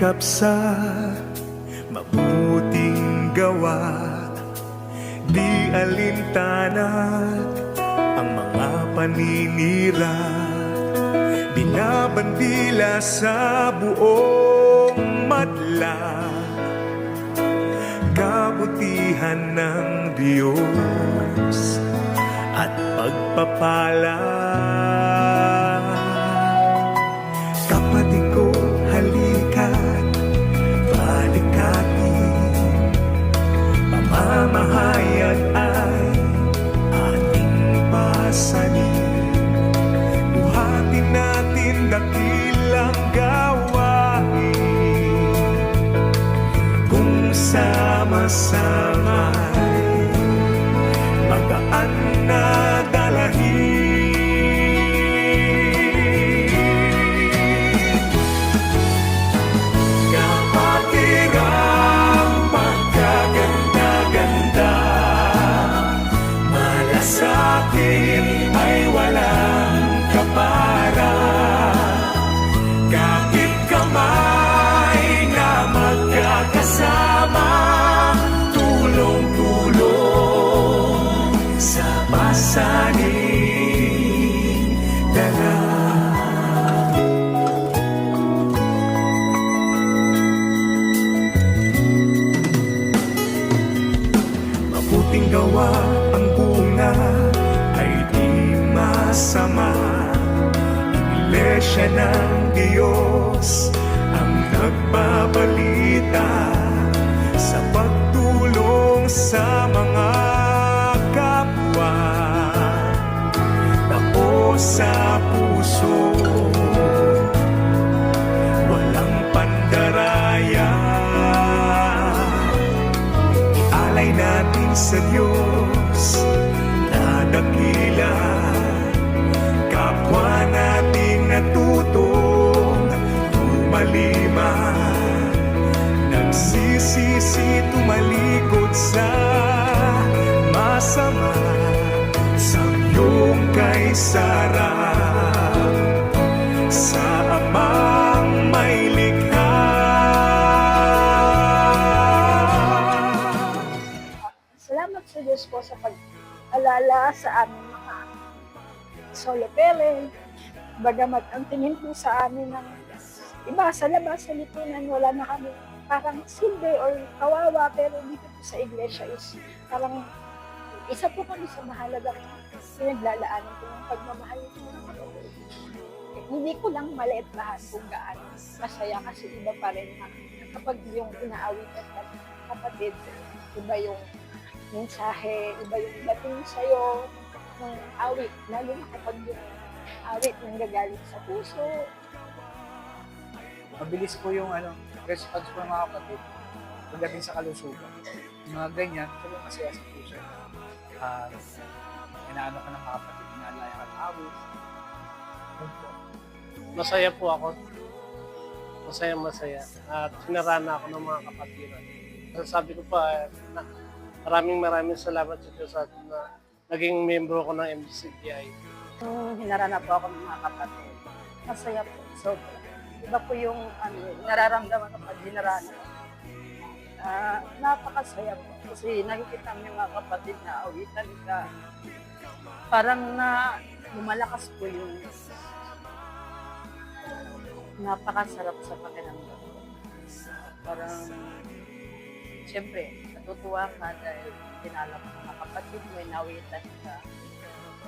sikap sa mabuting gawa, di alintanat ang mga paninira, binabandila sa buong madla, kabutihan ng Diyos at pagpapala. Kapatid ko, halika't balikatin, pamamahayag ay ating pasanin. Buhatin natin dakilang gawain, kung sama-sama'y magaan na dalahin. Ay walang kapara, kahit kamay na magkakasama, tulong-tulong sa pasaning dala. Mabuting gawa ang bunga ay di masama. Iglesia ng Diyos ang nagbabalita sa pagtulong sa mga kapwa. Tapos sa puso, walang pandaraya, ialay natin sa Diyos na dakila, kapwa nating natutong tumalima, nagsisisi tumalikod sa masama, sa iyong kay sarap sa Amang may likha. Salamat sa Diyos po sa pag-alala sa aming mga solo parent. Bagamat ang tingin po sa amin ng iba sa labas, sa lipunan, wala na kami parang silbi or kawawa, pero dito po sa iglesia is parang isa po kami sa mahalagang pinaglalaanan ko ng pagmamahal ko ng kapatid. Hindi ko lang maliit-lahan kung gaano masaya, kasi iba pa rin kapag yung inaawitan ng kapatid, iba yung mensahe, iba yung dating sa'yo ng awit, lalo na kapag yung awit nanggagaling sa puso. Mabilis po yung response po ng mga kapatid pagdating sa kalusugan. Yung mga ganyan, pero masaya sa puso. Inaano ka ng mga kapatid, inaalaya ka ng awit. Masaya po ako. Masaya. At sinarana ako ng mga kapatiran. Sabi ko pa, maraming salamat sa Diyos at naging membro ko ng MDCPI. Hinarana po ako ng mga kapatid. Masaya po. Sobra. Iba po yung nararamdaman ko pag hinarana ko. Napakasaya po. Kasi nakikita mo yung mga kapatid na awitan ka. Parang lumalakas po yung napakasarap sa pakiramdam. Parang, siyempre, natutuwa ka dahil tinala mo mga kapatid mo, inawitan ka.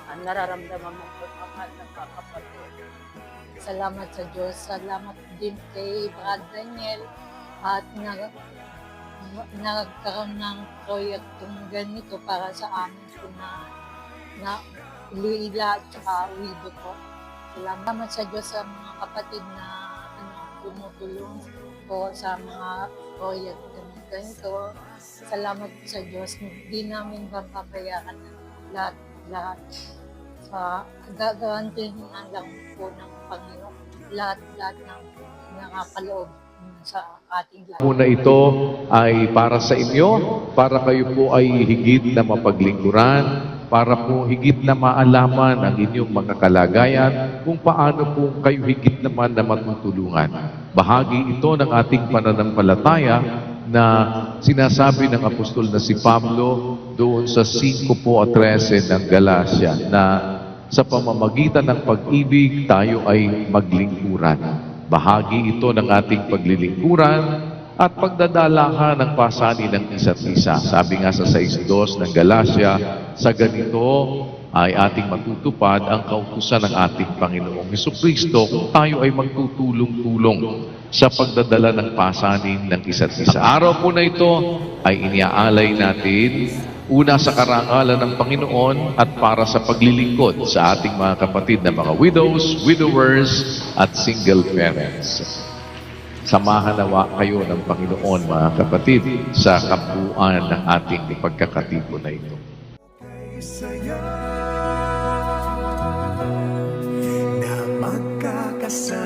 Nararamdaman mo pagmamahal ng mga kapatid. Salamat sa Diyos. Salamat din kay Brad Daniel at nagkaroon ng proyektong ganito para sa amin po na Luila at saka widow ko. Salamat sa Diyos sa mga kapatid na tumutulong po sa mga proyektong ganito. Salamat sa Diyos. Hindi namin papabayaan lahat. Sa gagawantin lang po ng Panginoon lahat ng nakapaloob sa ating lahat. Muna ito ay para sa inyo, para kayo po ay higit na mapaglingkuran, para po higit na maalaman ang inyong mga kalagayan, kung paano po kayo higit naman na magtutulungan. Bahagi ito ng ating pananampalataya na sinasabi ng apostol na si Pablo doon sa 5:13 ng Galacia na sa pamamagitan ng pag-ibig tayo ay maglingkuran. Bahagi ito ng ating paglilingkuran at pagdadalahan ng pasanin ng isa't isa. Sabi nga sa 6:2 ng Galacia, sa ganito ay ating matutupad ang kautusan ng ating Panginoong Hesukristo kung tayo ay magtutulong-tulong sa pagdadala ng pasanin ng isa't isa. Ang araw po na ito ay iniaalay natin una sa karangalan ng Panginoon at para sa paglilingkod sa ating mga kapatid na mga widows, widowers at single parents. Samahan nawa kayo ng Panginoon, mga kapatid, sa kabuuan ng ating pagkakatipo na ito. Kay saya na magkakasama